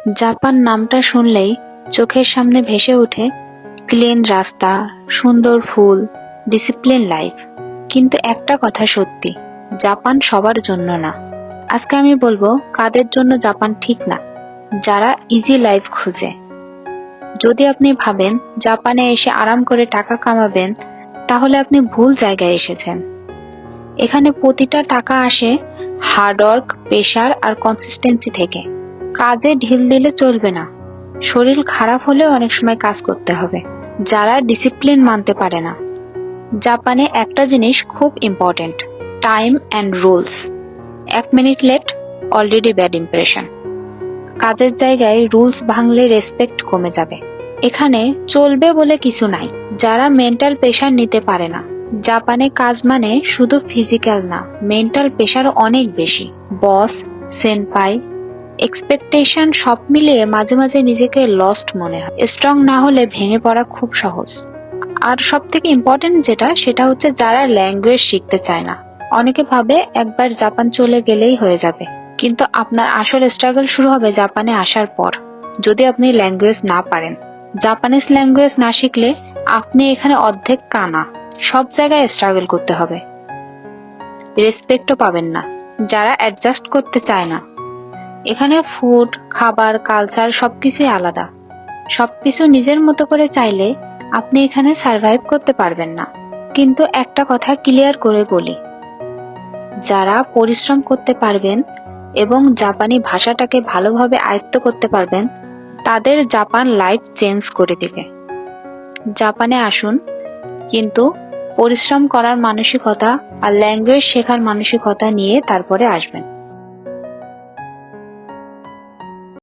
Japan নামটা শুনলেই চোখের সামনে ভেসে ওঠে ক্লিন রাস্তা, সুন্দর ফুল, ডিসিপ্লিন লাইফ। কিন্তু একটা কথা সত্যি, জাপান সবার জন্য না। আজকে আমি বলবো কাদের জন্য জাপান ঠিক না। যারা ইজি লাইফ খুঁজে। যদি আপনি ভাবেন জাপানে এসে আরাম করে টাকা কামাবেন, তাহলে আপনি ভুল জায়গায় এসেছেন। এখানে প্রতিটা টাকা আসে হার্ডওয়ার্ক, পেশার আর কনসিস্টেন্সি থেকে। কাজে ঢিল দিলে চলবে না। শরীর খারাপ হলেও অনেক সময় কাজ করতে হবে। যারা ডিসিপ্লিন মানতে পারে না। জাপানে একটা জিনিস খুব important, time and rules. 1 minute late, already bad impression. কাজের জায়গায় রুলস ভাঙলে রেসপেক্ট কমে যাবে। এখানে চলবে বলে কিছু নাই। যারা মেন্টাল প্রেশার নিতে পারে না। জাপানে কাজ মানে শুধু ফিজিক্যাল না, মেন্টাল প্রেশার অনেক বেশি। বস, সেনপাই, এক্সপেকটেশন সব মিলিয়ে মাঝে মাঝে নিজেকে লস্ট মনে হয়। স্ট্রং না হলে ভেঙে পড়া খুব সহজ। আর সব থেকে ইম্পর্টেন্ট যেটা, সেটা হচ্ছে যারা ল্যাঙ্গুয়েজ শিখতে চায় না। অনেকে ভাবে একবার জাপান চলে গেলেই হয়ে যাবে, কিন্তু আপনার আসল স্ট্রাগল শুরু হবে জাপানে আসার পর। যদি আপনি ল্যাঙ্গুয়েজ না পারেন, জাপানিজ ল্যাঙ্গুয়েজ না শিখলে আপনি এখানে অর্ধেক কানা। সব জায়গায় স্ট্রাগল করতে হবে। রেসপেক্টও পাবেন না যারা অ্যাডজাস্ট করতে চায় না। এখানে ফুড, খাবার, কালচার সবকিছুই আলাদা। সবকিছু নিজের মতো করে চাইলে আপনি এখানে সার্ভাইভ করতে পারবেন না। কিন্তু একটা কথা ক্লিয়ার করে বলি, যারা পরিশ্রম করতে পারবেন এবং জাপানি ভাষাটাকে ভালোভাবে আয়ত্ত করতে পারবেন, তাদের জাপান লাইফ চেঞ্জ করে দিবে। জাপানে আসুন, কিন্তু পরিশ্রম করার মানসিকতা আর ল্যাঙ্গুয়েজ শেখার মানসিকতা নিয়ে তারপরে আসবেন।